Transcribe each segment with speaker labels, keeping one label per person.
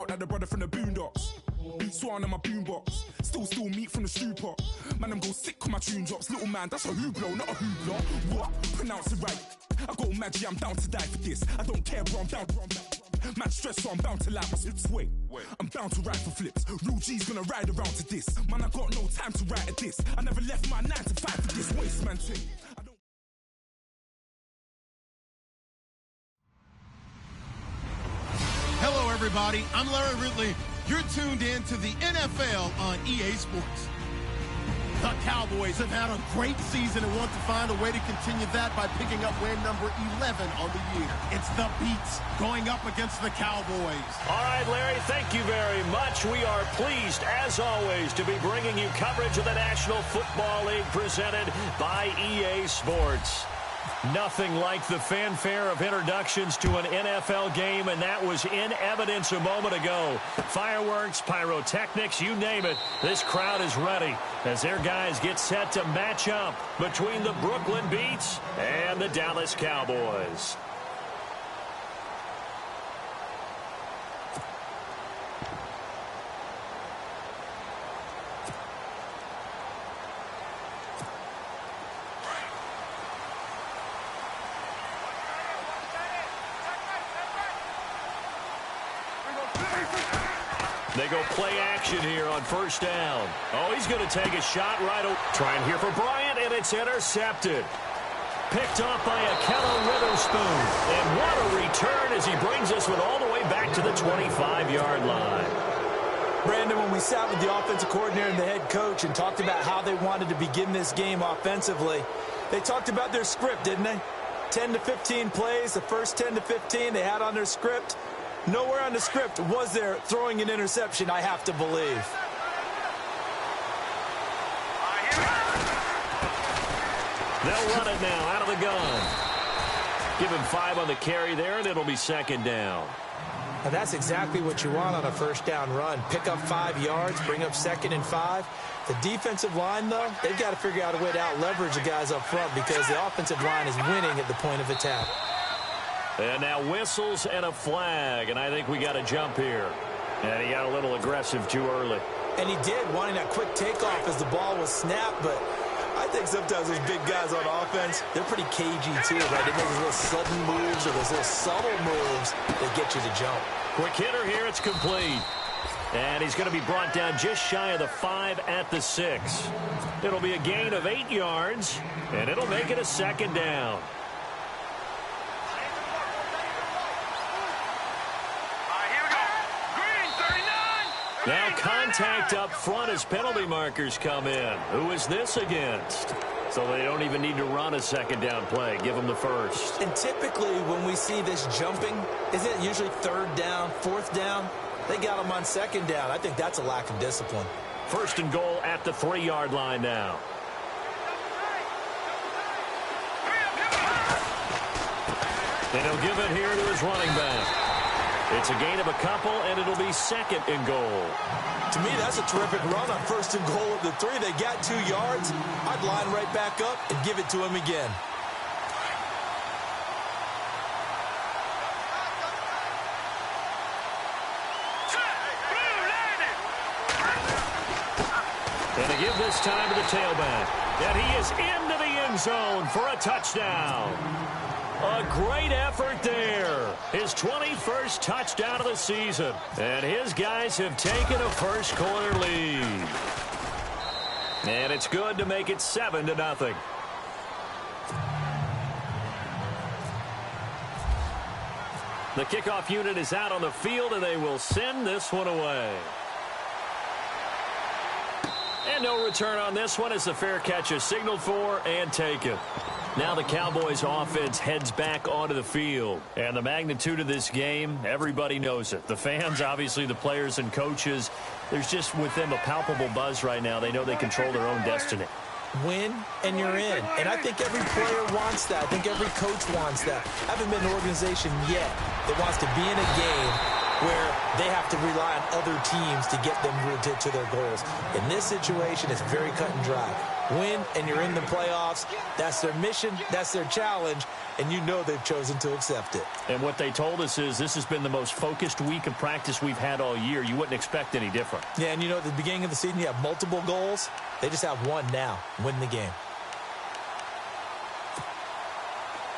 Speaker 1: out like the brother from the Boondocks. Swan on my boombox, still meat from the stew pot. Man, I'm go sick on my tune drops. Little man, that's a hooplo, not a hoopla. What? Pronounce it right. I got magic, I'm down to die for this. I don't care, bro, I'm down. Man, stress, so I'm bound to lie my slips. Wait, I'm bound to ride for flips. Real G's gonna ride around to this. Man, I got no time to write at this. I never left my 9 to 5 for this waste man thing.
Speaker 2: Hello, everybody. I'm Larry Ridley. You're tuned in to the NFL on EA Sports. The Cowboys have had a great season and want to find a way to continue that by picking up win number 11 on the year. It's the Beats going up against the Cowboys.
Speaker 3: All right, Larry, thank you very much. We are pleased, as always, to be bringing you coverage of the National Football League presented by EA Sports. Nothing like the fanfare of introductions to an NFL game, and that was in evidence a moment ago. Fireworks, pyrotechnics, you name it. This crowd is ready as their guys get set to match up between the Brooklyn Beats and the Dallas Cowboys. They go play action here on first down. Oh, he's going to take a shot right away. Trying here for Bryant, and it's intercepted. Picked off by Akeem Witherspoon. And what a return as he brings us with all the way back to the 25-yard line.
Speaker 4: Brandon, when we sat with the offensive coordinator and the head coach and talked about how they wanted to begin this game offensively, they talked about their script, didn't they? 10 to 15 plays, the first 10 to 15 they had on their script. Nowhere on the script was there throwing an interception, I have to believe.
Speaker 3: They'll run it now out of the gun. Give him 5 on the carry there, and it'll be second down.
Speaker 4: And that's exactly what you want on a first down run. Pick up 5 yards, bring up 2nd and 5. The defensive line, though, they've got to figure out a way to out-leverage the guys up front because the offensive line is winning at the point of attack.
Speaker 3: And now whistles and a flag, and I think we got a jump here. And he got a little aggressive too early.
Speaker 4: And he did, wanting that quick takeoff as the ball was snapped, but I think sometimes those big guys on offense, they're pretty cagey too, right? They make those little sudden moves or those little subtle moves that get you to jump.
Speaker 3: Quick hitter here, it's complete. And he's going to be brought down just shy of the 5 at the 6. It'll be a gain of 8 yards, and it'll make it a second down. Now contact up front as penalty markers come in. Who is this against? So they don't even need to run a second down play. Give them the first.
Speaker 4: And typically when we see this jumping, isn't it usually 3rd down, 4th down? They got them on 2nd down. I think that's a lack of discipline.
Speaker 3: First and goal at the 3-yard line now. And he'll give it here to his running back. It's a gain of a couple, and it'll be 2nd and goal.
Speaker 4: To me, that's a terrific run on 1st and goal of the 3. They got 2 yards. I'd line right back up and give it to him again.
Speaker 3: And to give this time to the tailback. And he is into the end zone for a touchdown. A great effort there. His 21st touchdown of the season. And his guys have taken a first-quarter lead. And it's good to make it 7-0. The kickoff unit is out on the field, and they will send this one away. And no return on this one as the fair catch is signaled for and taken. Now the Cowboys offense heads back onto the field. And the magnitude of this game, everybody knows it. The fans, obviously the players and coaches, there's just with them a palpable buzz right now. They know they control their own destiny.
Speaker 4: Win, and you're in. And I think every player wants that. I think every coach wants that. I haven't been an organization yet that wants to be in a game where they have to rely on other teams to get them to their goals. In this situation, it's very cut and dry. win, and you're in the playoffs. That's their mission, that's their challenge, and you know they've chosen to accept it.
Speaker 3: And what they told us is this has been the most focused week of practice we've had all year. You wouldn't expect any different.
Speaker 4: Yeah, and you know, at the beginning of the season, you have multiple goals. They just have one now, win the game.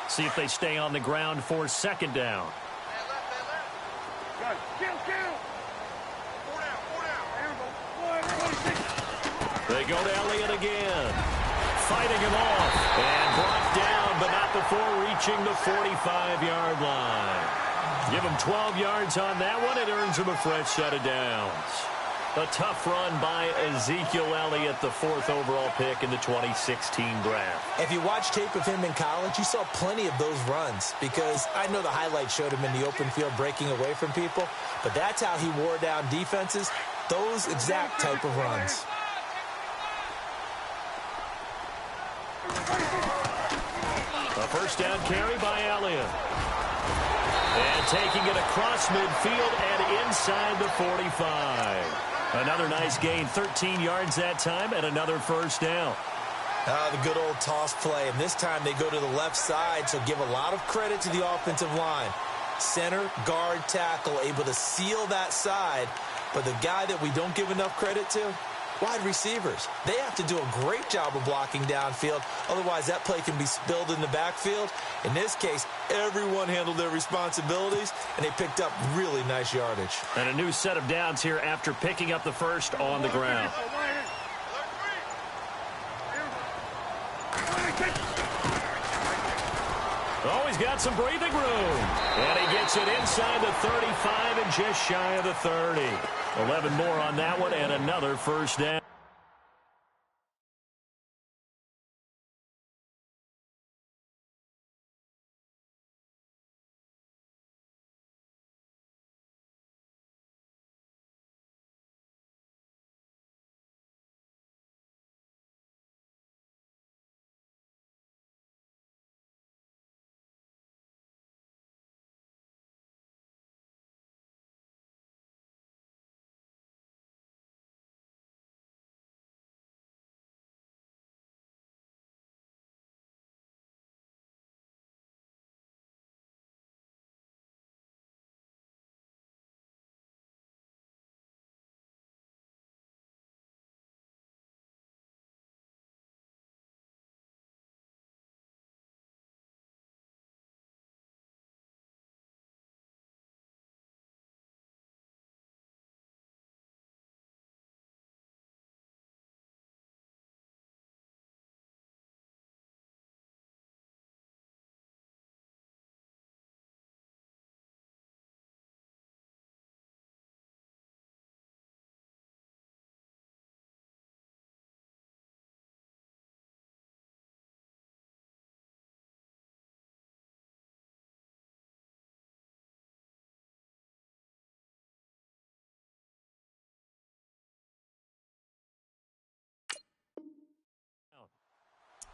Speaker 3: See if they stay on the ground for second down. They go to Elliott again. Fighting him off. And brought down, but not before reaching the 45-yard line. Give him 12 yards on that one. It earns him a fresh set of downs. A tough run by Ezekiel Elliott, the 4th overall pick in the 2016 draft.
Speaker 4: If you watch tape of him in college, you saw plenty of those runs because I know the highlights showed him in the open field breaking away from people, but that's how he wore down defenses, those exact type of runs.
Speaker 3: A first down carry by Elliott. And taking it across midfield and inside the 45. Another nice gain, 13 yards that time, and another first down.
Speaker 4: The good old toss play, and this time they go to the left side, so give a lot of credit to the offensive line. Center, guard, tackle, able to seal that side, but the guy that we don't give enough credit to, wide receivers. They have to do a great job of blocking downfield, otherwise that play can be spilled in the backfield. In this case, everyone handled their responsibilities, and they picked up really nice yardage.
Speaker 3: And a new set of downs here after picking up the first on the ground. Oh, he's got some breathing room. And he gets it inside the 35 and just shy of the 30. 11 more on that one and another first down.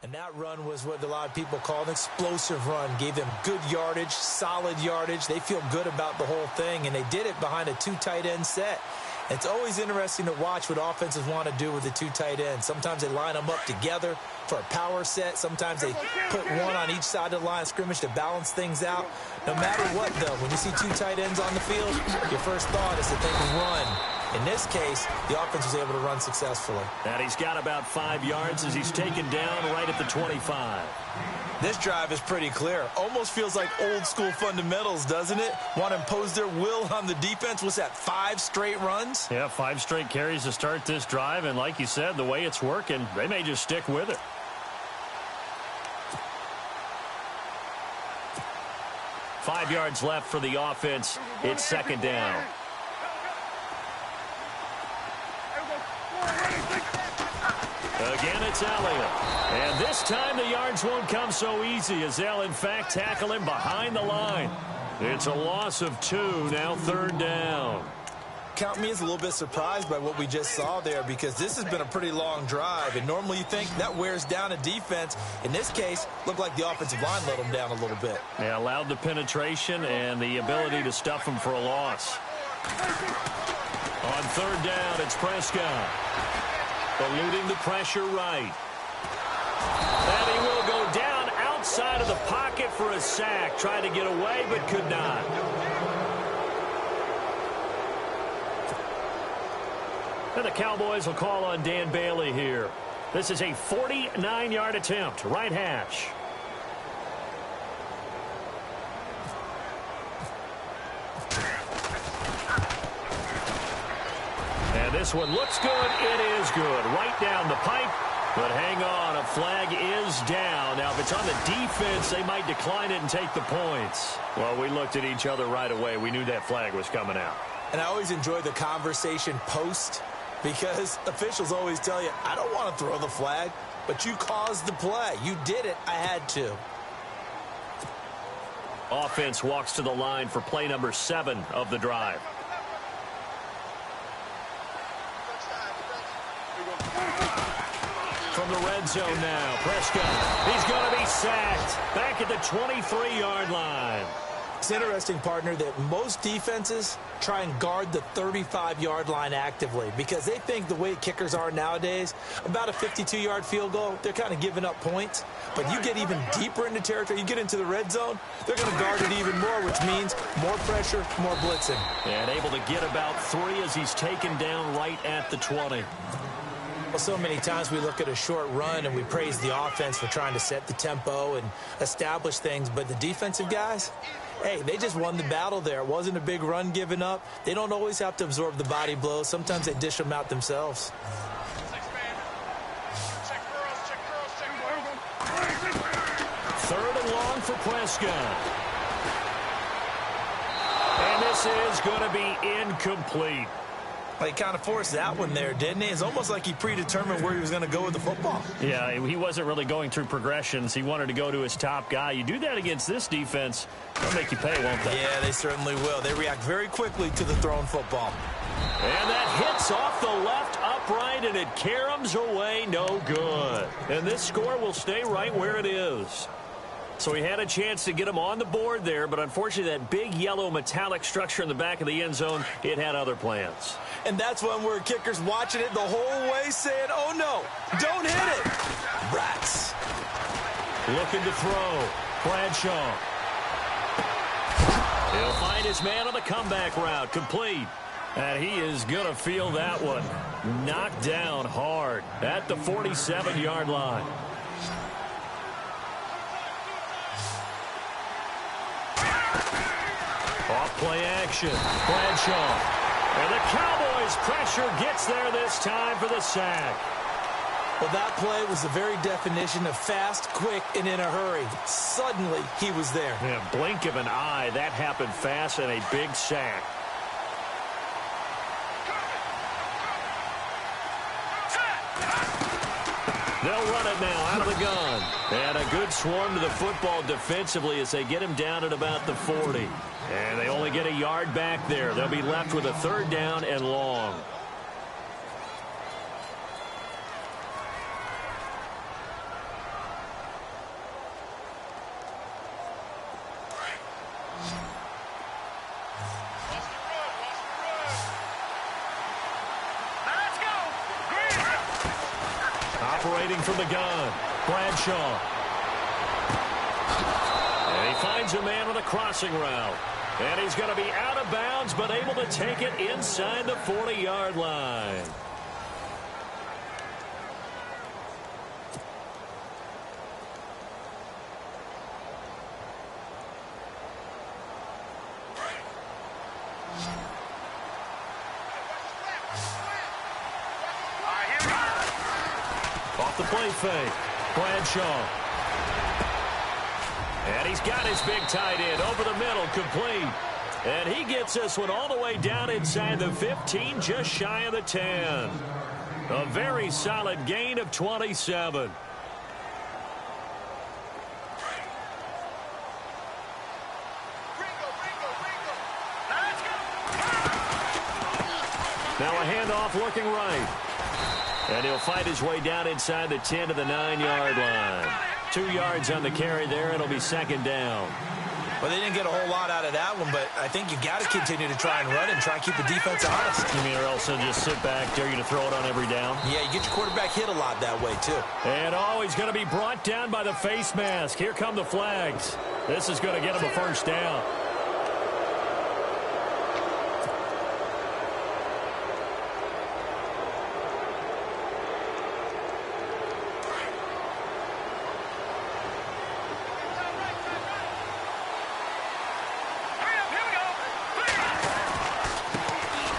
Speaker 4: And that run was what a lot of people call an explosive run. Gave them good yardage, solid yardage. They feel good about the whole thing, and they did it behind a 2 tight end set. It's always interesting to watch what offenses want to do with the 2 tight ends. Sometimes they line them up together for a power set. Sometimes they put one on each side of the line of scrimmage to balance things out. No matter what, though, when you see 2 tight ends on the field, your first thought is to think run. In this case, the offense was able to run successfully.
Speaker 3: And he's got about 5 yards as he's taken down right at the 25.
Speaker 4: This drive is pretty clear. Almost feels like old school fundamentals, doesn't it? Want to impose their will on the defense. Was that 5 straight runs?
Speaker 3: Yeah, 5 straight carries to start this drive. And like you said, the way it's working, they may just stick with it. Five yards left for the offense. It's second down. Again, it's Elliott. And this time the yards won't come so easy as they'll, in fact, tackle him behind the line. It's a loss of 2, now third down.
Speaker 4: Count me as a little bit surprised by what we just saw there because this has been a pretty long drive, and normally you think that wears down a defense. In this case, looked like the offensive line let them down a little bit.
Speaker 3: Yeah, allowed the penetration and the ability to stuff them for a loss. On third down, it's Prescott. Eluding the pressure right. And he will go down outside of the pocket for a sack. Tried to get away, but could not. And the Cowboys will call on Dan Bailey here. This is a 49-yard attempt, right hash. And this one looks good. It is good. Right down the pipe. But hang on, a flag is down. Now, if it's on the defense, they might decline it and take the points. Well, we looked at each other right away. We knew that flag was coming out.
Speaker 4: And I always enjoy the conversation post, because officials always tell you, I don't want to throw the flag, but you caused the play. You did it. I had to.
Speaker 3: Offense walks to the line for play number 7 of the drive. From the red zone now, Prescott. He's going to be sacked. Back at the 23-yard line.
Speaker 4: It's interesting, partner, that most defenses try and guard the 35-yard line actively because they think the way kickers are nowadays, about a 52-yard field goal, they're kind of giving up points. But you get even deeper into territory, you get into the red zone, they're going to guard it even more, which means more pressure, more blitzing.
Speaker 3: And able to get about 3 as he's taken down right at the 20.
Speaker 4: Well, so many times we look at a short run and we praise the offense for trying to set the tempo and establish things, but the defensive guys, hey, they just won the battle there. It wasn't a big run given up. They don't always have to absorb the body blows. Sometimes they dish them out themselves.
Speaker 3: Third and long for Prescott. And this is going to be incomplete.
Speaker 4: He kind of forced that one there, didn't he? It's almost like he predetermined where he was going to go with the football.
Speaker 3: Yeah, he wasn't really going through progressions. He wanted to go to his top guy. You do that against this defense, they'll make you pay, won't they?
Speaker 4: Yeah, they certainly will. They react very quickly to the thrown football.
Speaker 3: And that hits off the left upright, and it caroms away, no good. And this score will stay right where it is. So he had a chance to get him on the board there, but unfortunately that big yellow metallic structure in the back of the end zone, it had other plans.
Speaker 4: And that's when we're kickers watching it the whole way saying, oh no, don't hit it. Rats.
Speaker 3: Looking to throw. Bradshaw. He'll find his man on the comeback route. Complete. And he is going to feel that one. Knocked down hard at the 47-yard line. Off play action. Bradshaw. And the Cowboys pressure gets there this time for the sack.
Speaker 4: Well, that play was the very definition of fast, quick, and in a hurry. Suddenly, he was there.
Speaker 3: Yeah, blink of an eye. That happened fast and a big sack. They'll run it now out of the gun. And a good swarm to the football defensively as they get him down at about the 40. And they only get a yard back there. They'll be left with a 3rd down and long. Operating from the gun, Bradshaw. And he finds a man on a crossing route. And he's going to be out of bounds, but able to take it inside the 40-yard line. Off the play fake, Bradshaw. And he's got his big tight end over the middle, complete. And he gets this one all the way down inside the 15, just shy of the 10. A very solid gain of 27. Now a handoff looking right. And he'll fight his way down inside the 10 to the 9-yard line. 2 yards on the carry there. It'll be 2nd down.
Speaker 4: Well, they didn't get a whole lot out of that one, but I think you got to continue to try and run and try and keep the defense honest.
Speaker 3: You mean or else they'll just sit back, dare you to throw it on every down?
Speaker 4: Yeah, you get your quarterback hit a lot that way, too.
Speaker 3: And he's going to be brought down by the face mask. Here come the flags. This is going to get him a first down.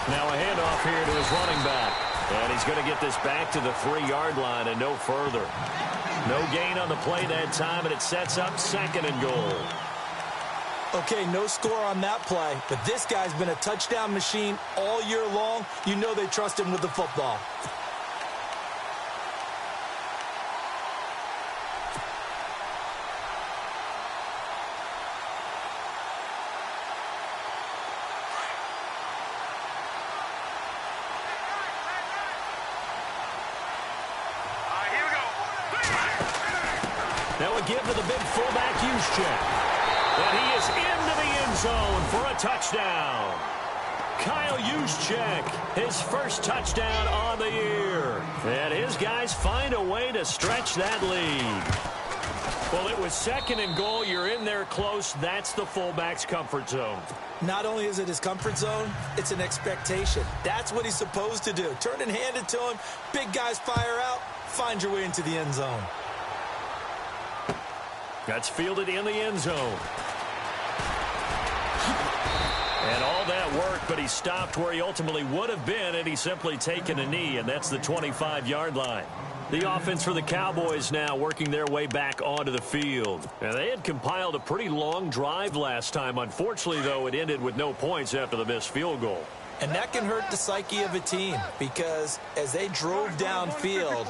Speaker 3: Now a handoff here to his running back. And he's going to get this back to the 3-yard line and no further. No gain on the play that time, and it sets up 2nd and goal.
Speaker 4: Okay, no score on that play, but this guy's been a touchdown machine all year long. You know they trust him with the football.
Speaker 3: Now a give to the big fullback Juszczyk. And he is into the end zone for a touchdown. Kyle Juszczyk, his first touchdown on the year. And his guys find a way to stretch that lead. Well, it was 2nd and goal. You're in there close. That's the fullback's comfort zone.
Speaker 4: Not only is it his comfort zone, it's an expectation. That's what he's supposed to do. Turn and hand it to him. Big guys fire out. Find your way into the end zone.
Speaker 3: That's fielded in the end zone. And all that work, but he stopped where he ultimately would have been, and he's simply taken a knee, and that's the 25-yard line. The offense for the Cowboys now working their way back onto the field. And they had compiled a pretty long drive last time. Unfortunately, though, it ended with no points after the missed field goal.
Speaker 4: And that can hurt the psyche of a team because as they drove downfield,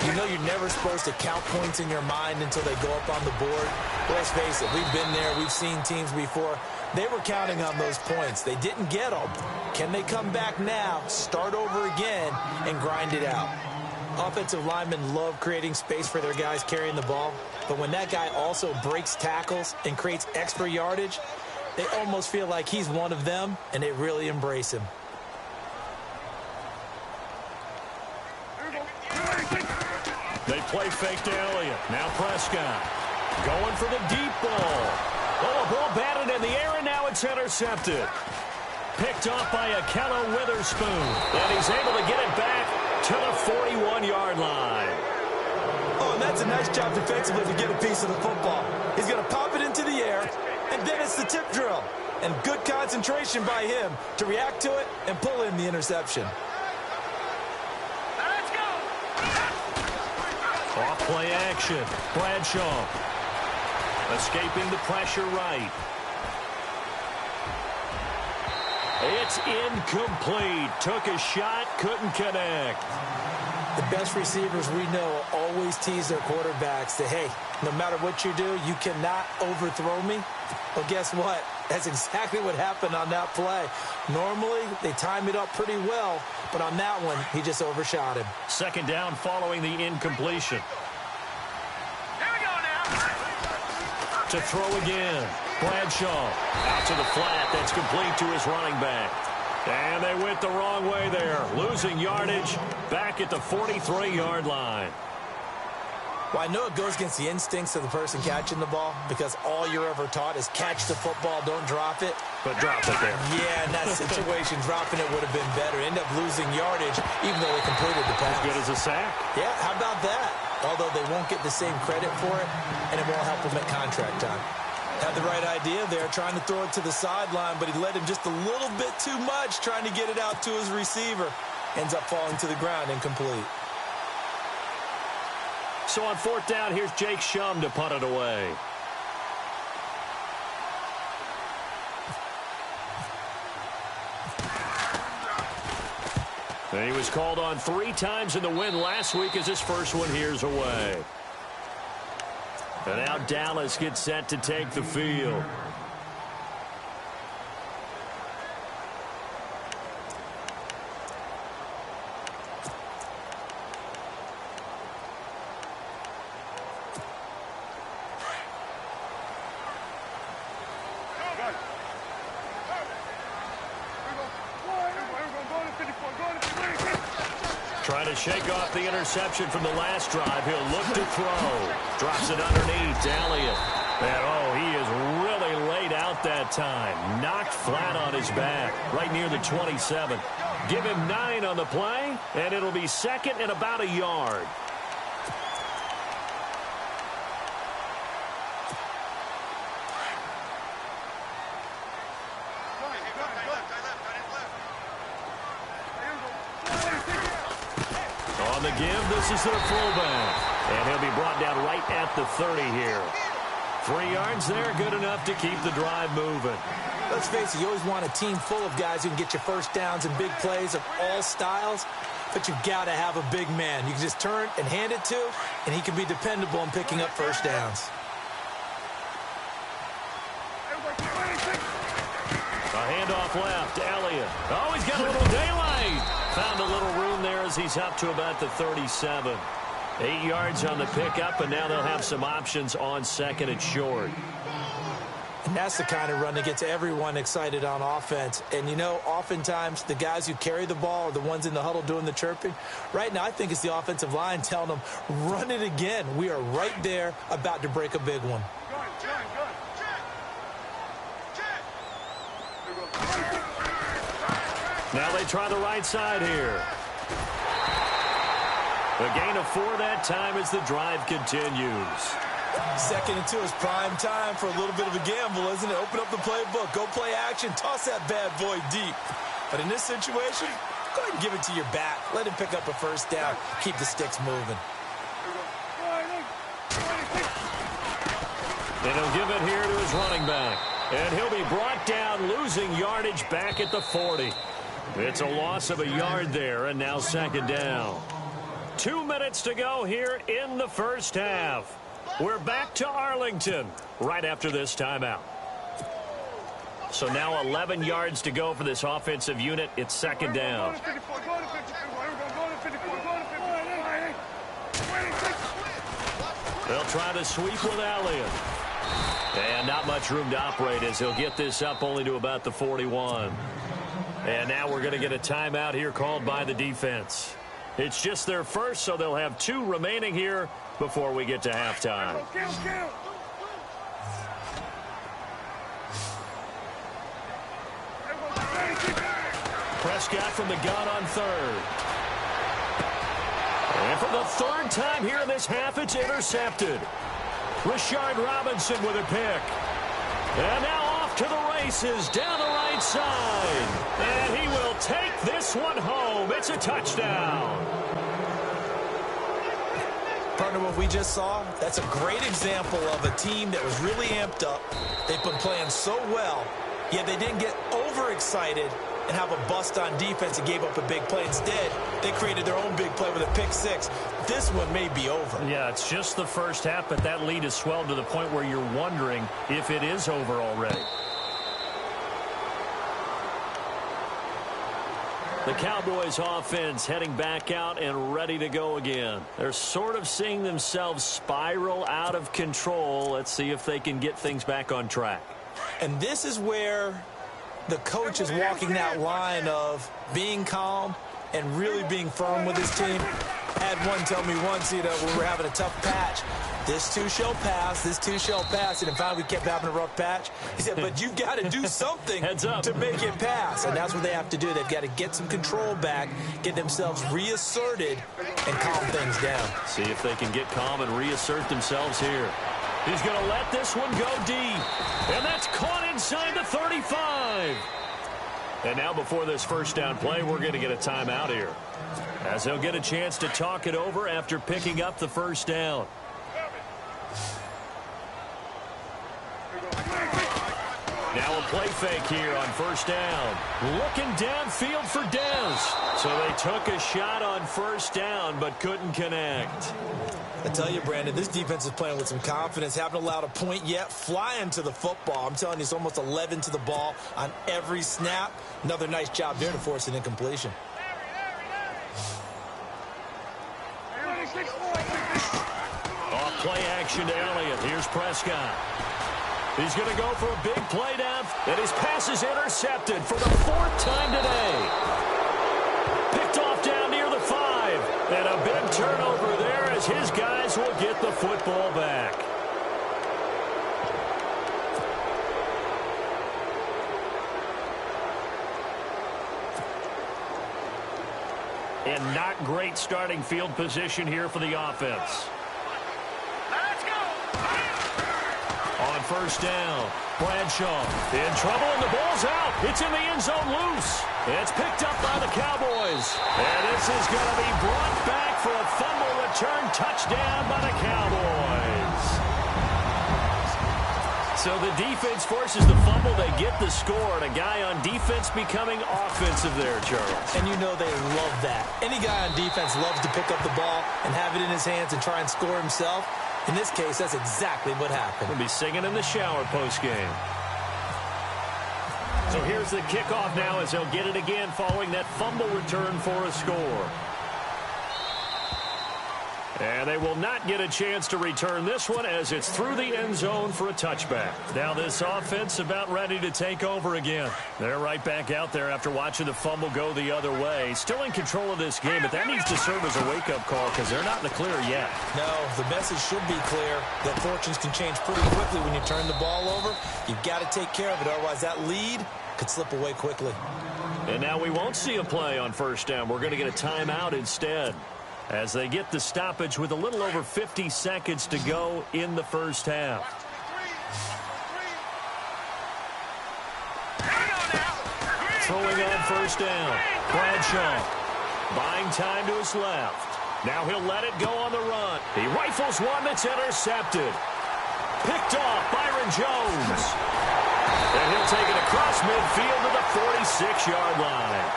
Speaker 4: you know you're never supposed to count points in your mind until they go up on the board. Let's face it, we've been there. We've seen teams before. They were counting on those points. They didn't get them. Can they come back now, start over again, and grind it out? Offensive linemen love creating space for their guys carrying the ball, but when that guy also breaks tackles and creates extra yardage, they almost feel like he's one of them, and they really embrace him.
Speaker 3: They play fake to Elliott. Now Prescott going for the deep ball. Oh, a ball batted in the air, and now it's intercepted. Picked off by Akello Witherspoon, and he's able to get it back to the 41-yard line.
Speaker 4: Oh, and that's a nice job defensively to get a piece of the football. He's going to pop it into the air, and then it's the tip drill. And good concentration by him to react to it and pull in the interception.
Speaker 3: Let's go. Off play action. Bradshaw escaping the pressure right. It's incomplete. Took a shot, couldn't connect.
Speaker 4: The best receivers we know always tease their quarterbacks that, hey, no matter what you do, you cannot overthrow me. Well, guess what? That's exactly what happened on that play. Normally, they time it up pretty well, but on that one, he just overshot him.
Speaker 3: 2nd down following the incompletion.
Speaker 5: Here we go now.
Speaker 3: To throw again. Bradshaw out to the flat. That's complete to his running back. And they went the wrong way there. Losing yardage back at the 43-yard line.
Speaker 4: Well, I know it goes against the instincts of the person catching the ball because all you're ever taught is catch the football, don't drop it.
Speaker 3: But drop it there.
Speaker 4: Yeah, in that situation, dropping it would have been better. End up losing yardage even though they completed the pass.
Speaker 3: As good as a sack.
Speaker 4: Yeah, how about that? Although they won't get the same credit for it, and it won't help them at contract time. Had the right idea there, trying to throw it to the sideline, but he led him just a little bit too much, trying to get it out to his receiver. Ends up falling to the ground, incomplete.
Speaker 3: So on 4th down, here's Jake Shum to punt it away. And he was called on 3 times in the win last week as his first one here's away. And now Dallas gets set to take the field. Trying to shake off the interception from the last drive. He'll look to throw. Drops it underneath. Elliott. And, oh, he is really laid out that time. Knocked flat on his back. Right near the 27. Give him 9 on the play, and it'll be second and about a yard. On the give, this is their fullback. And he'll be brought down right at the 30 here. 3 yards there, good enough to keep the drive moving.
Speaker 4: Let's face it, you always want a team full of guys who can get you first downs and big plays of all styles, but you've got to have a big man you can just turn and hand it to, and he can be dependable in picking up first downs.
Speaker 3: A handoff left, Elliott. Oh, he's got a little daylight. Found a little room there as he's up to about the 37. 8 yards on the pickup, and now they'll have some options on second and short.
Speaker 4: And that's the kind of run that gets everyone excited on offense. And, you know, oftentimes the guys who carry the ball are the ones in the huddle doing the chirping. Right now, I think it's the offensive line telling them, run it again. We are right there about to break a big one.
Speaker 3: Now they try the right side here. A gain of 4 that time as the drive continues.
Speaker 4: Second and 2 is prime time for a little bit of a gamble, isn't it? Open up the playbook, go play action, toss that bad boy deep. But in this situation, go ahead and give it to your back. Let him pick up a first down. Keep the sticks moving.
Speaker 3: And he'll give it here to his running back. And he'll be brought down, losing yardage back at the 40. It's a loss of a yard there, and now second down. 2 minutes to go here in the first half. We're back to Arlington right after this timeout. So now 11 yards to go for this offensive unit. It's second down. They'll try to sweep with Elliott. And not much room to operate as he'll get this up only to about the 41. And now we're going to get a timeout here called by the defense. It's just their first, so they'll have 2 remaining here before we get to halftime. Prescott from the gun on third. And for the 3rd time here in this half, it's intercepted. Rashard Robinson with a pick. And now off to the races down the right side. And he will take this one home. It's a touchdown.
Speaker 4: Partner, what we just saw, that's a great example of a team that was really amped up. They've been playing so well, yet they didn't get overexcited and have a bust on defense and gave up a big play. Instead, they created their own big play with a pick 6. This one may be over.
Speaker 3: Yeah, it's just the first half, but that lead has swelled to the point where you're wondering if it is over already. The Cowboys offense heading back out and ready to go again. They're sort of seeing themselves spiral out of control. Let's see if they can get things back on track.
Speaker 4: And this is where the coach is walking that line of being calm and really being firm with his team. I had one tell me once, you know, when we were having a tough patch, this too shall pass, this too shall pass. And finally we kept having a rough patch. He said, but you've got to do something to make it pass. And that's what they have to do. They've got to get some control back, get themselves reasserted, and calm things down.
Speaker 3: See if they can get calm and reassert themselves here. He's going to let this one go deep. And that's caught inside the 35. And now before this first down play, we're going to get a timeout here, as they'll get a chance to talk it over after picking up the first down. Now a play fake here on first down. Looking downfield for Dez. So they took a shot on first down but couldn't connect.
Speaker 4: I tell you, Brandon, this defense is playing with some confidence. Haven't allowed a point yet. Flying to the football. I'm telling you, it's almost 11 to the ball on every snap. Another nice job there to force an incompletion.
Speaker 3: Off play action to Elliott. Here's Prescott. He's going to go for a big play down, and his pass is intercepted for the 4th time today. Picked off down near the 5. his guys will get the football back. And not great starting field position here for the offense.
Speaker 5: Let's go.
Speaker 3: On first down, Bradshaw in trouble, and the ball's out. It's in the end zone loose. It's picked up by the Cowboys. And this is going to be brought back for a fumble return touchdown by the Cowboys. So the defense forces the fumble. They get the score, and a guy on defense becoming offensive there, Charles.
Speaker 4: And you know they love that. Any guy on defense loves to pick up the ball and have it in his hands and try and score himself. In this case, that's exactly what happened.
Speaker 3: We'll be singing in the shower postgame. So here's the kickoff now as they'll get it again following that fumble return for a score. And they will not get a chance to return this one as it's through the end zone for a touchback. Now this offense about ready to take over again. They're right back out there after watching the fumble go the other way. Still in control of this game, but that needs to serve as a wake-up call because they're not in the clear yet.
Speaker 4: No, the message should be clear that fortunes can change pretty quickly when you turn the ball over. You've got to take care of it, otherwise that lead could slip away quickly.
Speaker 3: And now we won't see a play on first down. We're going to get a timeout instead, as they get the stoppage with a little over 50 seconds to go in the first half. Throwing on first down, Bradshaw buying time to his left. Now he'll let it go on the run. He rifles one that's intercepted. Picked off Byron Jones. And he'll take it across midfield to the 46-yard line.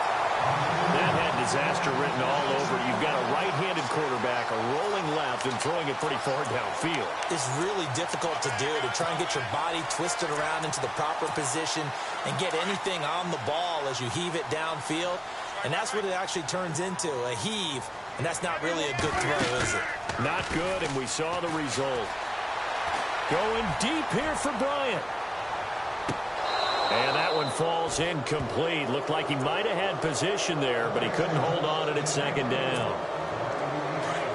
Speaker 3: That had disaster written all over. You've got a right-handed quarterback, a rolling left, and throwing it pretty far downfield.
Speaker 4: It's really difficult to do, to try and get your body twisted around into the proper position and get anything on the ball as you heave it downfield. And that's what it actually turns into, a heave. And that's not really a good throw, is it?
Speaker 3: Not good, and we saw the result. Going deep here for Bryant. And that one falls incomplete. Looked like he might have had position there, but he couldn't hold on at its second down.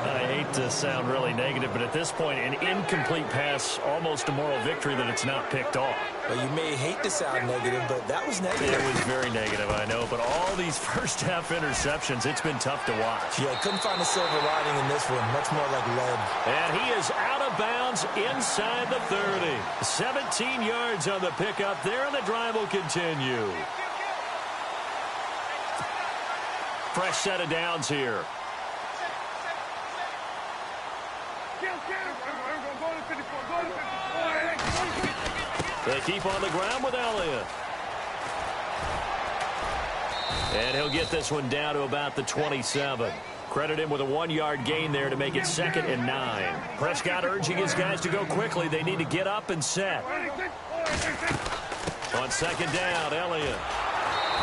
Speaker 3: I hate to sound really negative, but at this point, an incomplete pass, almost a moral victory that it's not picked off.
Speaker 4: Well, you may hate to sound negative, but that was negative.
Speaker 3: It was very negative, I know, but all these first-half interceptions, it's been tough to watch.
Speaker 4: Yeah, couldn't find a silver lining in this one. Much more like lead.
Speaker 3: And he is out of bounds inside the 30. 17 yards on the pickup there, and the drive will continue. Fresh set of downs here. They keep on the ground with Elliott. And he'll get this one down to about the 27. Credit him with a 1-yard gain there to make it 2nd and 9. Prescott urging his guys to go quickly. They need to get up and set. On 2nd down, Elliott.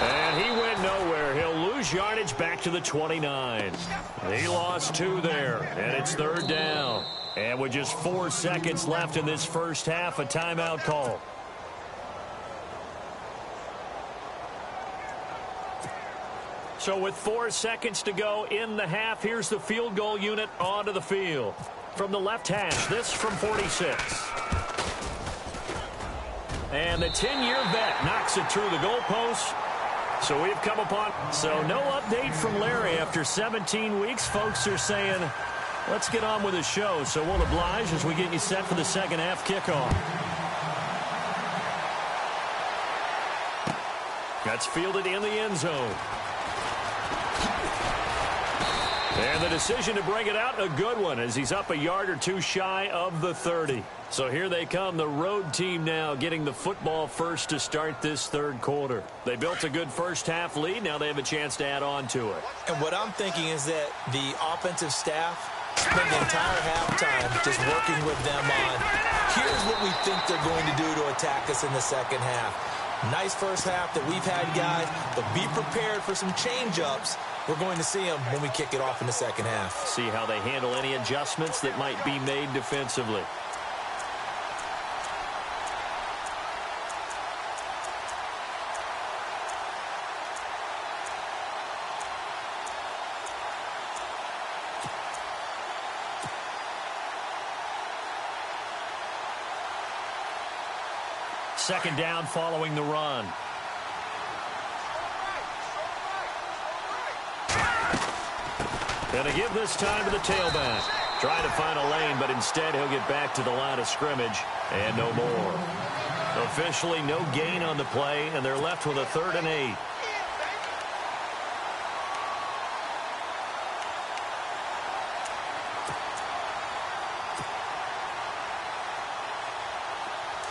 Speaker 3: And he went nowhere. He'll lose yardage back to the 29. He lost 2 there, and it's 3rd down. And with just 4 seconds left in this first half, a timeout call. So with 4 seconds to go in the half, here's the field goal unit onto the field. From the left hash, this from 46. And the 10-year vet knocks it through the goalpost. So we've come upon, so no update from Larry after 17 weeks. Folks are saying, let's get on with the show. So we'll oblige as we get you set for the second half kickoff. That's fielded in the end zone. And the decision to bring it out, a good one, as he's up a yard or 2 shy of the 30. So here they come, the road team now getting the football first to start this 3rd quarter. They built a good first half lead. Now they have a chance to add on to it.
Speaker 4: And what I'm thinking is that the offensive staff spend the entire halftime just working with them on, here's what we think they're going to do to attack us in the second half. Nice first half that we've had, guys, but be prepared for some change-ups. We're going to see them when we kick it off in the second half.
Speaker 3: See how they handle any adjustments that might be made defensively. Second down following the run. Gonna give this time to the tailback. Trying to find a lane, but instead he'll get back to the line of scrimmage and no more. Officially no gain on the play, and they're left with a 3rd and 8.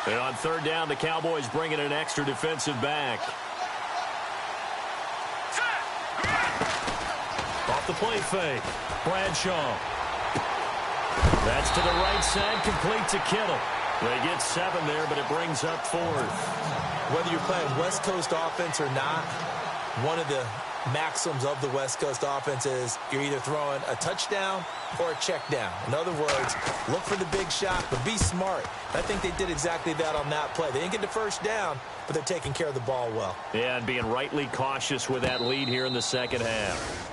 Speaker 3: And on 3rd down, the Cowboys bring in an extra defensive back. Off the play fake. Bradshaw. That's to the right side, complete to Kittle. They get 7 there, but it brings up 4th.
Speaker 4: Whether you're playing West Coast offense or not, one of the maxims of the West Coast offense is you're either throwing a touchdown or a check down. In other words, look for the big shot, but be smart. I think they did exactly that on that play. They didn't get the first down, but they're taking care of the ball well.
Speaker 3: Yeah, and being rightly cautious with that lead here in the second half.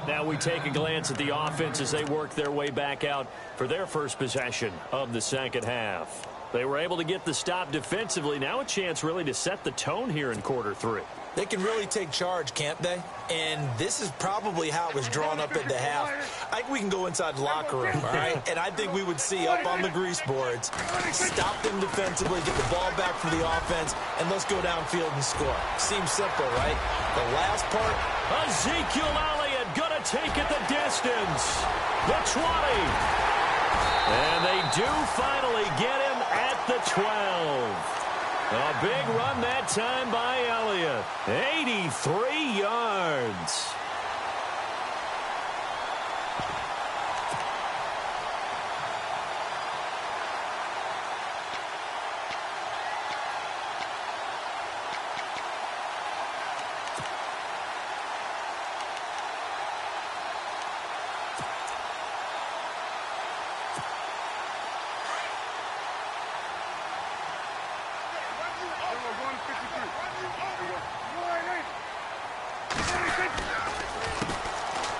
Speaker 3: Now we take a glance at the offense as they work their way back out for their first possession of the second half. They were able to get the stop defensively. Now a chance really to set the tone here in quarter 3.
Speaker 4: They can really take charge, can't they? And this is probably how it was drawn up at the half. I think we can go inside the locker room, all right? And I think we would see up on the grease boards, stop them defensively, get the ball back for the offense, and let's go downfield and score. Seems simple, right? The last part.
Speaker 3: Ezekiel Elliott gonna take it the distance. The 20. And they do finally get him at the 12. A big run that time by Elliott. 83 yards.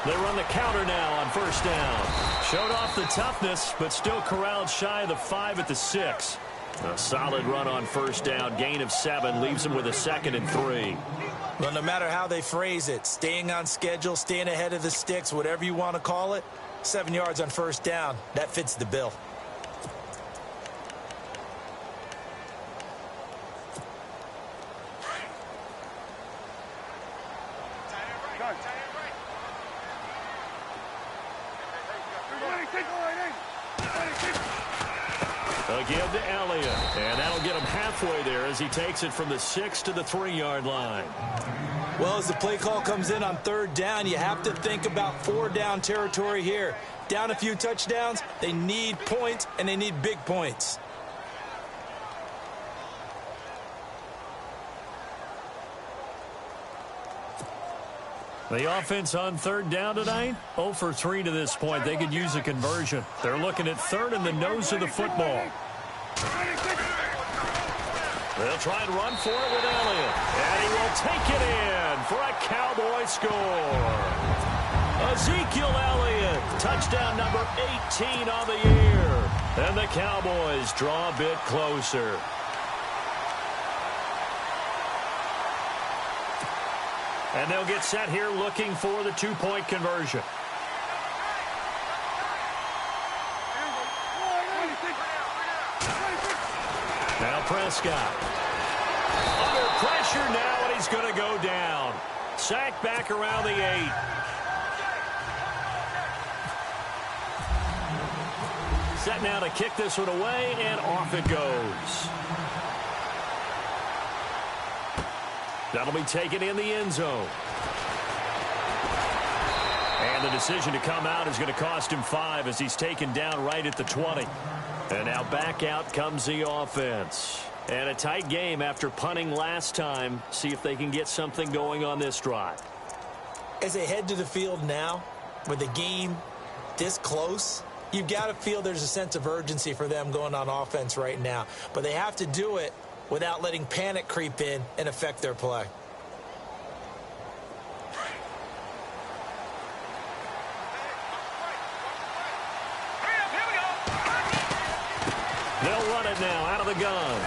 Speaker 3: They run the counter now on first down. Showed off the toughness, but still corralled shy of the 5 at the 6. A solid run on first down. Gain of 7 leaves them with a 2nd and 3.
Speaker 4: Well, no matter how they phrase it, staying on schedule, staying ahead of the sticks, whatever you want to call it, 7 yards on first down, that fits the bill.
Speaker 3: Again to Elliott, and that'll get him halfway there as he takes it from the 6 to the 3-yard line.
Speaker 4: Well, as the play call comes in on 3rd down, you have to think about 4-down territory here. Down a few touchdowns, they need points, and they need big points.
Speaker 3: The offense on 3rd down tonight, 0 for 3 to this point. They could use a conversion. They're looking at 3rd and the nose of the football. They'll try and run for it with Elliott. And he will take it in for a Cowboy score. Ezekiel Elliott, touchdown number 18 on the year. And the Cowboys draw a bit closer. And they'll get set here looking for the 2-point conversion. Now Prescott. Under pressure now, and he's going to go down. Sacked back around the 8. Set now to kick this one away, and off it goes. That'll be taken in the end zone. And the decision to come out is going to cost him 5 as he's taken down right at the 20. And now back out comes the offense. And a tight game after punting last time. See if they can get something going on this drive.
Speaker 4: As they head to the field now, with the game this close, you've got to feel there's a sense of urgency for them going on offense right now. But they have to do it without letting panic creep in and affect their play.
Speaker 3: They'll run it now out of the gun.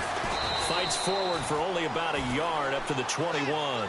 Speaker 3: Fights forward for only about a yard up to the 21.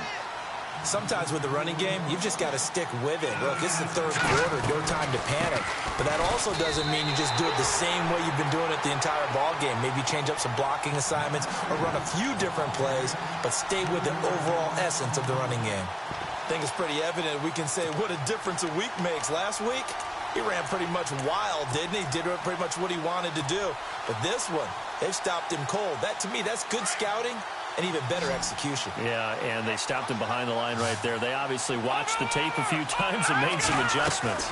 Speaker 4: Sometimes with the running game, you've just got to stick with it. Look, it's the third quarter, no time to panic. But that also doesn't mean you just do it the same way you've been doing it the entire ball game. Maybe change up some blocking assignments or run a few different plays, but stay with the overall essence of the running game. I think it's pretty evident we can say what a difference a week makes. Last week, he ran pretty much wild, didn't he? Did pretty much what he wanted to do. But this one, they've stopped him cold. That, to me, that's good scouting and even better execution.
Speaker 3: Yeah, and they stopped him behind the line right there. They obviously watched the tape a few times and made some adjustments.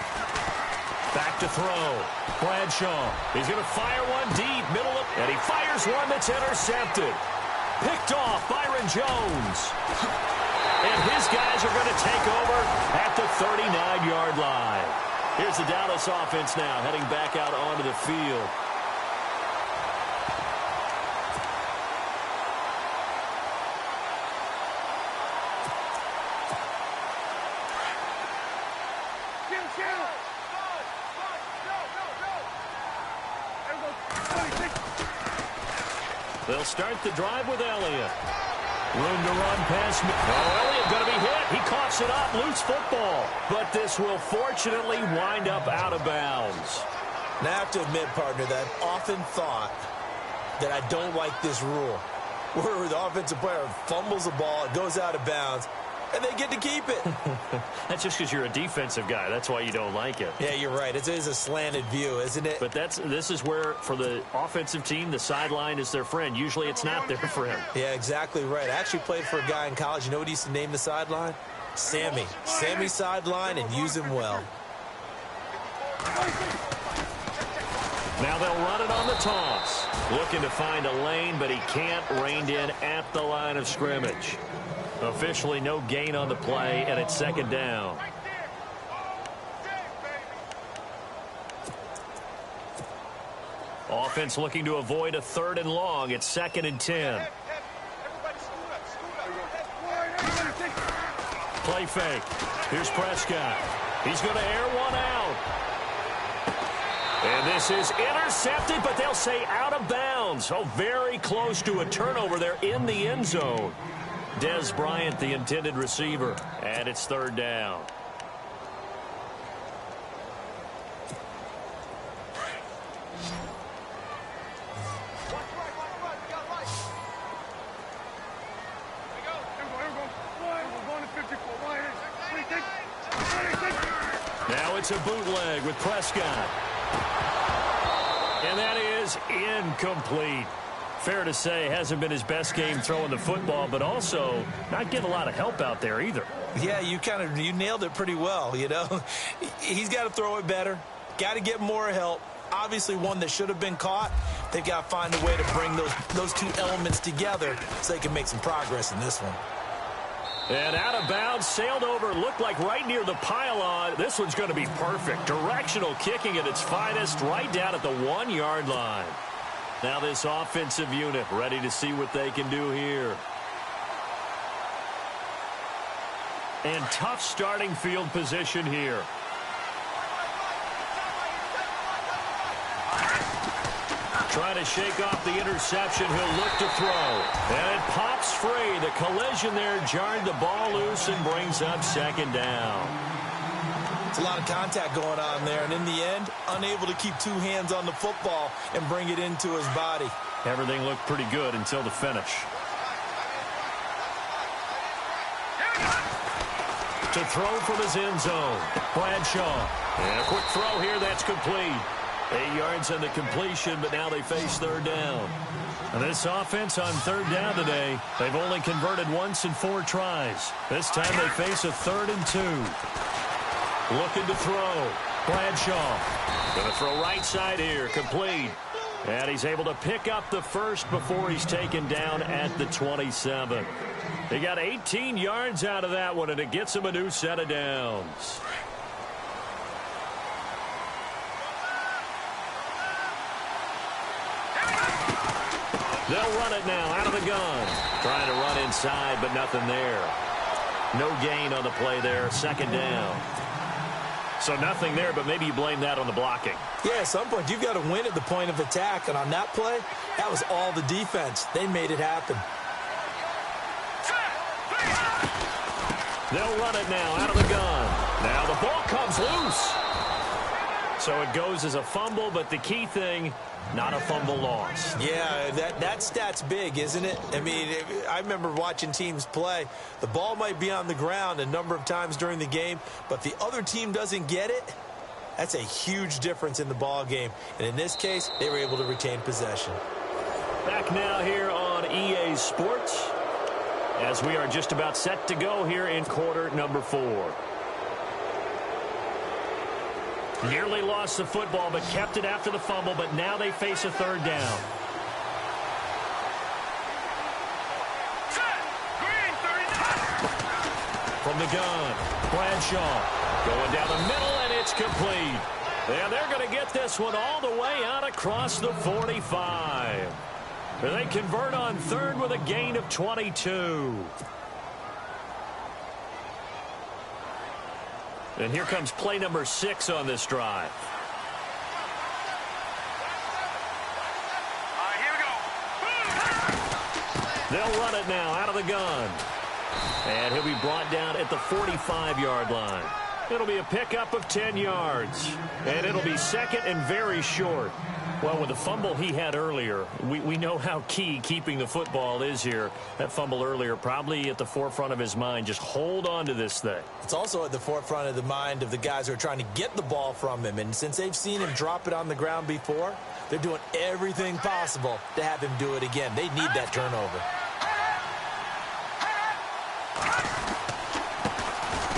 Speaker 3: Back to throw. Bradshaw. He's going to fire one deep, middle of, and he fires one that's intercepted. Picked off Byron Jones. And his guys are going to take over at the 39-yard line. Here's the Dallas offense now, heading back out onto the field. They'll start the drive with Elliott. Room to run past me. Oh, Elliott going to be hit. He coughs it up. Loose football. But this will fortunately wind up out of bounds.
Speaker 4: Now, I have to admit, partner, that I've often thought that I don't like this rule, where the offensive player fumbles the ball, it goes out of bounds, and they get to keep it.
Speaker 3: That's just because you're a defensive guy. That's why you don't like it.
Speaker 4: Yeah, you're right. It is a slanted view, isn't it?
Speaker 3: But this is where, for the offensive team, the sideline is their friend. Usually it's not their friend.
Speaker 4: Yeah, exactly right. I actually played for a guy in college. You know what he used to name the sideline? Sammy. Sammy sideline, and use him well.
Speaker 3: Now they'll run it on the toss. Looking to find a lane, but he can't. Reined in at the line of scrimmage. Officially no gain on the play, and it's second down. Offense looking to avoid a 3rd and long. It's 2nd and 10. Play fake. Here's Prescott. He's going to air one out. And this is intercepted, but they'll say out of bounds. Oh, very close to a turnover there in the end zone. Dez Bryant, the intended receiver, and it's 3rd down. Now it's a bootleg with Prescott. And that is incomplete. Fair to say, hasn't been his best game throwing the football, but also not getting a lot of help out there either.
Speaker 4: Yeah, you nailed it pretty well, you know. He's got to throw it better, got to get more help. Obviously one that should have been caught. They've got to find a way to bring those two elements together so they can make some progress in this one.
Speaker 3: And out of bounds, sailed over, looked like right near the pylon. This one's going to be perfect. Directional kicking at its finest, right down at the 1-yard line. Now this offensive unit ready to see what they can do here. And tough starting field position here. Trying to shake off the interception. He'll look to throw. And it pops free. The collision there jarred the ball loose and brings up 2nd down.
Speaker 4: It's a lot of contact going on there, and in the end, unable to keep 2 hands on the football and bring it into his body.
Speaker 3: Everything looked pretty good until the finish. To throw from his end zone, Bradshaw. And a quick throw here, that's complete. 8 yards on the completion, but now they face 3rd down. And this offense on 3rd down today, they've only converted once in 4 tries. This time they face a 3rd and 2. Looking to throw. Bradshaw. Going to throw right side here. Complete. And he's able to pick up the first before he's taken down at the 27. They got 18 yards out of that one, and it gets him a new set of downs. They'll run it now out of the gun. Trying to run inside, but nothing there. No gain on the play there. 2nd down. So nothing there, but maybe you blame that on the blocking.
Speaker 4: Yeah, at some point, you've got to win at the point of attack. And on that play, that was all the defense. They made it happen.
Speaker 3: They'll run it now out of the gun. Now the ball comes loose. So it goes as a fumble, but the key thing, not a fumble loss.
Speaker 4: Yeah, that stat's big, isn't it? I mean, I remember watching teams play. The ball might be on the ground a number of times during the game, but the other team doesn't get it. That's a huge difference in the ball game. And in this case, they were able to retain possession.
Speaker 3: Back now here on EA Sports, as we are just about set to go here in quarter number 4. Nearly lost the football, but kept it after the fumble, but now they face a third down. From the gun, Bradshaw going down the middle, and it's complete. And they're going to get this one all the way out across the 45. They convert on third with a gain of 22. And here comes play number 6 on this drive.
Speaker 5: Here we go.
Speaker 3: They'll run it now out of the gun. And he'll be brought down at the 45-yard line. It'll be a pickup of 10 yards. And it'll be second and very short. Well, with the fumble he had earlier, we know how key keeping the football is here. That fumble earlier probably at the forefront of his mind. Just hold on to this thing.
Speaker 4: It's also at the forefront of the mind of the guys who are trying to get the ball from him. And since they've seen him drop it on the ground before, they're doing everything possible to have him do it again. They need that turnover.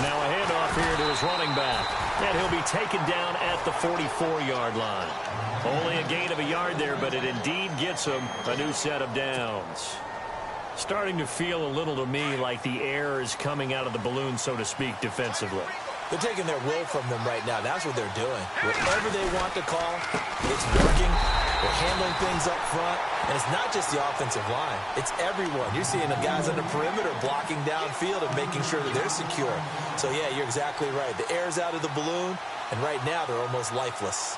Speaker 3: Now a handoff here to his running back. And he'll be taken down at the 44-yard line. Only a gain of a yard there, but it indeed gets him a new set of downs. Starting to feel a little to me like the air is coming out of the balloon, so to speak, defensively.
Speaker 4: They're taking their will from them right now. That's what they're doing. Whatever they want to call, it's working. They're handling things up front. And it's not just the offensive line. It's everyone. You're seeing the guys on the perimeter blocking downfield and making sure that they're secure. So, yeah, you're exactly right. The air's out of the balloon, and right now they're almost lifeless.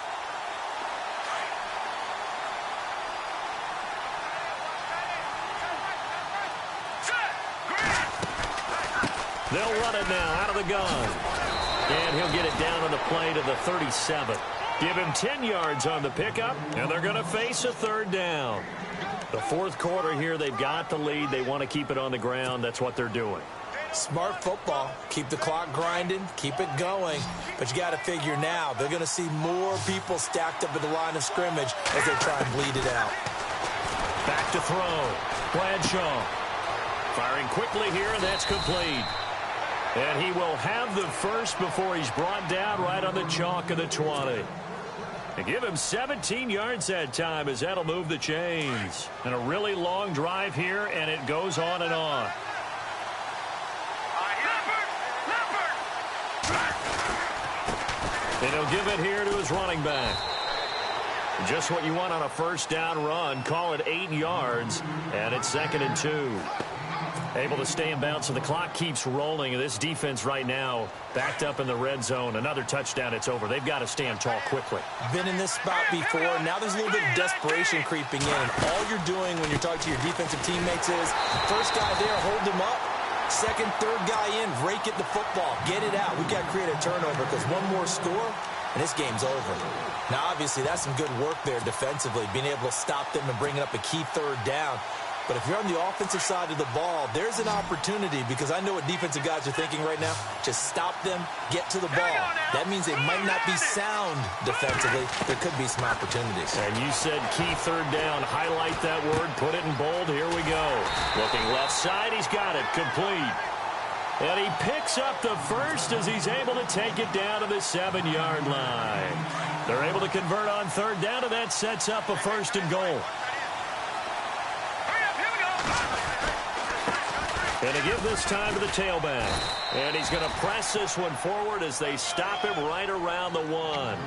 Speaker 3: They'll run it now out of the gun. And he'll get it down on the play to the 37. Give him 10 yards on the pickup, and they're going to face a third down. The fourth quarter here, they've got the lead. They want to keep it on the ground. That's what they're doing.
Speaker 4: Smart football. Keep the clock grinding. Keep it going. But you got to figure now, they're going to see more people stacked up at the line of scrimmage as they try and bleed it out.
Speaker 3: Back to throw. Bradshaw firing quickly here, and that's complete. And he will have the first before he's brought down right on the chalk of the 20. And give him 17 yards that time as that'll move the chains. And a really long drive here, and it goes on and on. And he'll give it here to his running back. Just what you want on a first down run. Call it 8 yards, and it's 2nd and 2. Able to stay in bounds, so the clock keeps rolling. And this defense right now backed up in the red zone. Another touchdown, it's over. They've got to stand tall quickly.
Speaker 4: Been in this spot before. Now there's a little bit of desperation creeping in. And all you're doing when you're talking to your defensive teammates is, first guy there, hold him up. Second, third guy in, rake at the football. Get it out. We've got to create a turnover because one more score, and this game's over. Now, obviously, that's some good work there defensively, being able to stop them and bringing up a key third down. But if you're on the offensive side of the ball, there's an opportunity because I know what defensive guys are thinking right now. Just stop them, get to the ball. That means they might not be sound defensively. There could be some opportunities.
Speaker 3: And you said key third down. Highlight that word. Put it in bold. Here we go. Looking left side. He's got it. Complete. And he picks up the first as he's able to take it down to the 7-yard line. They're able to convert on third down, and that sets up a 1st and goal. And to give this time to the tailback. And he's going to press this one forward as they stop him right around the 1.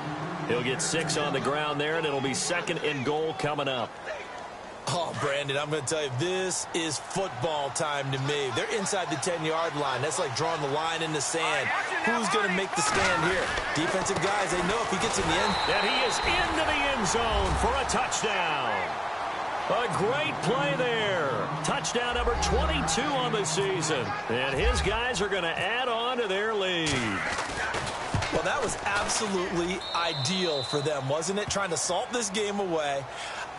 Speaker 3: He'll get 6 on the ground there, and it'll be 2nd and goal coming up.
Speaker 4: Oh, Brandon, I'm going to tell you, this is football time to me. They're inside the 10-yard line. That's like drawing the line in the sand. Who's going to make the stand here? Defensive guys, they know if he gets in the end.
Speaker 3: And he is into the end zone for a touchdown. A great play there. Touchdown number 22 on the season. And his guys are going to add on to their lead.
Speaker 4: Well, that was absolutely ideal for them, wasn't it? Trying to salt this game away.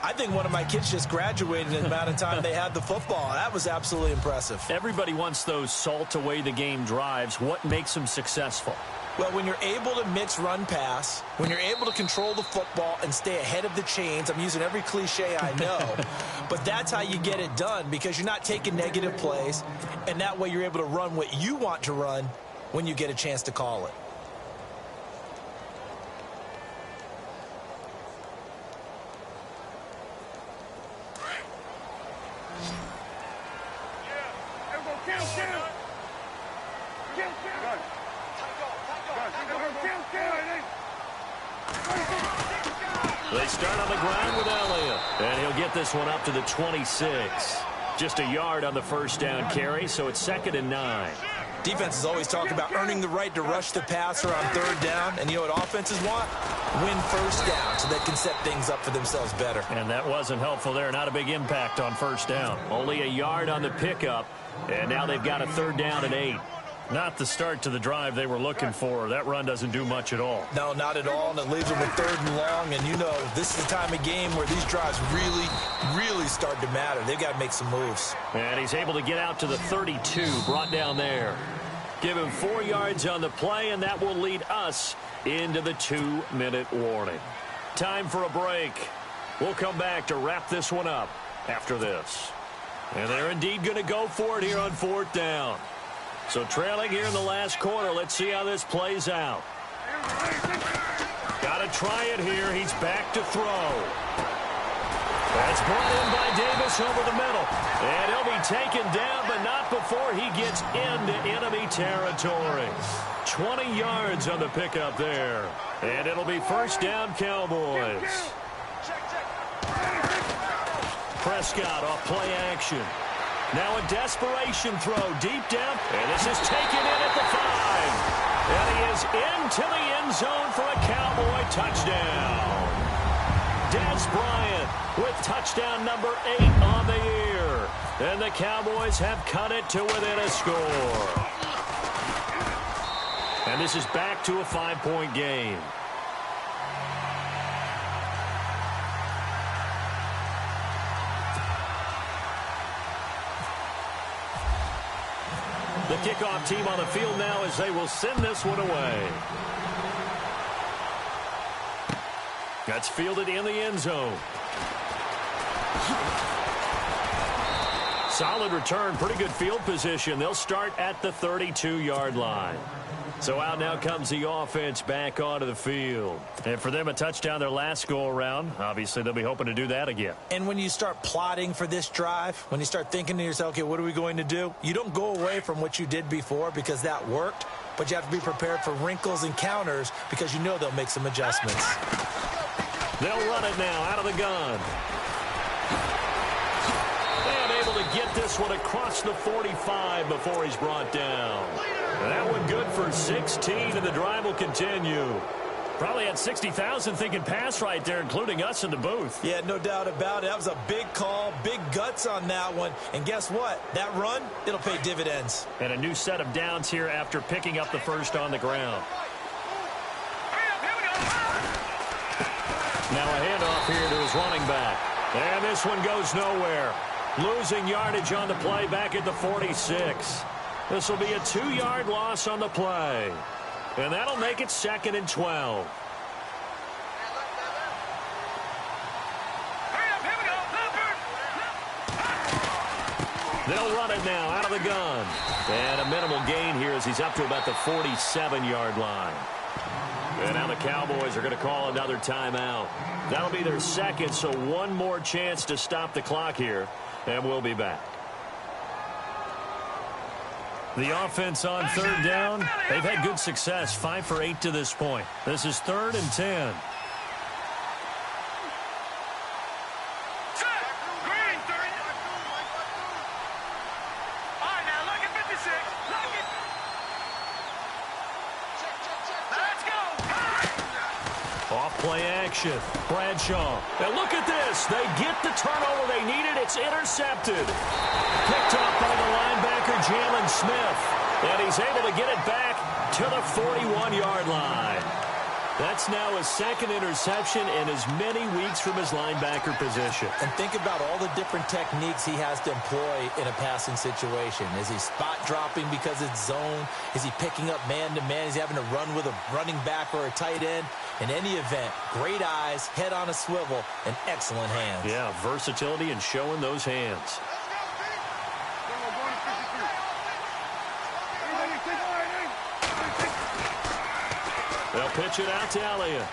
Speaker 4: I think one of my kids just graduated in the amount of time they had the football. That was absolutely impressive.
Speaker 3: Everybody wants those salt-away-the-game drives. What makes them successful?
Speaker 4: Well, when you're able to mix run-pass, when you're able to control the football and stay ahead of the chains, I'm using every cliche I know, but that's how you get it done because you're not taking negative plays, and that way you're able to run what you want to run when you get a chance to call it.
Speaker 3: They start on the ground with Elliott, and he'll get this one up to the 26. Just a yard on the first down carry, so it's 2nd and 9.
Speaker 4: Defenses always talk about earning the right to rush the passer on 3rd down, and you know what offenses want? Win first down so they can set things up for themselves better.
Speaker 3: And that wasn't helpful there. Not a big impact on first down. Only a yard on the pickup, and now they've got a 3rd down and 8. Not the start to the drive they were looking for. That run doesn't do much at all.
Speaker 4: No, not at all, and it leaves them with 3rd and long, and you know this is the time of game where these drives really start to matter. They've got to make some moves.
Speaker 3: And he's able to get out to the 32, brought down there. Give him 4 yards on the play, and that will lead us into the 2-minute warning. Time for a break. We'll come back to wrap this one up after this. And they're indeed going to go for it here on 4th down. So trailing here in the last quarter, let's see how this plays out. Got to try it here. He's back to throw. That's brought in by Davis over the middle. And he'll be taken down, but not before he gets into enemy territory. 20 yards on the pickup there. And it'll be first down, Cowboys. Prescott off play action. Now a desperation throw deep down. And this is taken in at the 5. And he is into the end zone for a Cowboy touchdown. Des Bryant with touchdown number 8 on the year. And the Cowboys have cut it to within a score. And this is back to a 5-point game. The kickoff team on the field now as they will send this one away. That's fielded in the end zone. Solid return, pretty good field position. They'll start at the 32-yard line. So out now comes the offense back onto the field. And for them, a touchdown their last go-around. Obviously, they'll be hoping to do that again.
Speaker 4: And when you start plotting for this drive, when you start thinking to yourself, okay, what are we going to do? You don't go away from what you did before because that worked, but you have to be prepared for wrinkles and counters because you know they'll make some adjustments.
Speaker 3: They'll run it now out of the gun. And able to get this one across the 45 before he's brought down. That one good for 16, and the drive will continue. Probably had 60,000 thinking pass right there, including us in the booth.
Speaker 4: Yeah, no doubt about it. That was a big call, big guts on that one. And guess what? That run, it'll pay dividends.
Speaker 3: And a new set of downs here after picking up the first on the ground. Now a handoff here to his running back. And this one goes nowhere. Losing yardage on the play back at the 46. This will be a 2-yard loss on the play. And that'll make it 2nd and 12. They'll run it now out of the gun. And a minimal gain here as he's up to about the 47-yard line. And now the Cowboys are going to call another timeout. That'll be their second, so one more chance to stop the clock here. And we'll be back. The offense on 3rd down, they've had good success, 5 for 8 to this point. This is 3rd and 10. Off play action. Bradshaw. And look at this. They get the turnover they needed. It's intercepted. Picked off by the linebacker, Jalen Smith. And he's able to get it back to the 41-yard line. That's now his second interception in as many weeks from his linebacker position.
Speaker 4: And think about all the different techniques he has to employ in a passing situation. Is he spot dropping because it's zone? Is he picking up man-to-man? Is he having to run with a running back or a tight end? In any event, great eyes, head on a swivel, and excellent hands.
Speaker 3: Yeah, versatility and showing those hands. They'll pitch it out to Elliott.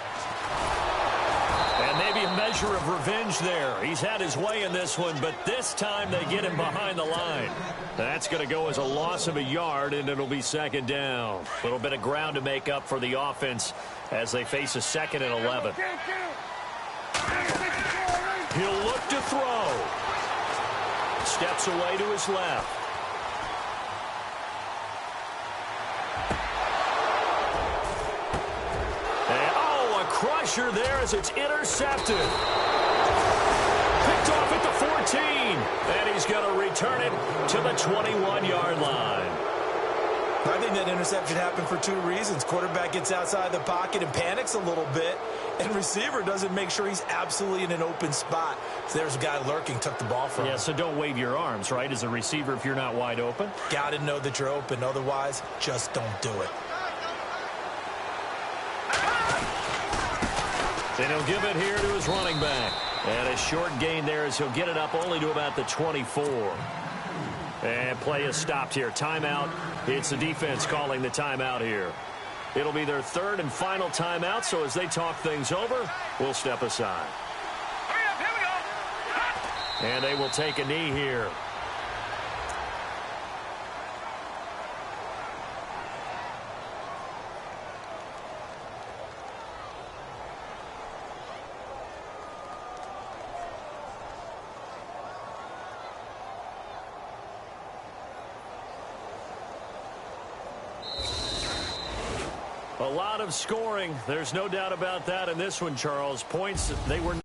Speaker 3: And maybe a measure of revenge there. He's had his way in this one, but this time they get him behind the line. That's going to go as a loss of a yard, and it'll be second down. A little bit of ground to make up for the offense as they face a 2nd and 11. He'll look to throw. Steps away to his left. Crusher there as it's intercepted. Picked off at the 14. And he's going to return it to the 21-yard line.
Speaker 4: I think that interception happened for 2 reasons. Quarterback gets outside the pocket and panics a little bit. And receiver doesn't make sure he's absolutely in an open spot. So there's a guy lurking, took the ball from him.
Speaker 3: Yeah, so don't wave your arms, right, as a receiver if you're not wide open.
Speaker 4: Got to know that you're open. Otherwise, just don't do it.
Speaker 3: And he'll give it here to his running back. And a short gain there as he'll get it up only to about the 24. And play is stopped here. Timeout. It's the defense calling the timeout here. It'll be their 3rd and final timeout, so as they talk things over, we'll step aside.
Speaker 5: Here we go.
Speaker 3: And they will take a knee here. A lot of scoring. There's no doubt about that in this one, Charles. Points, they were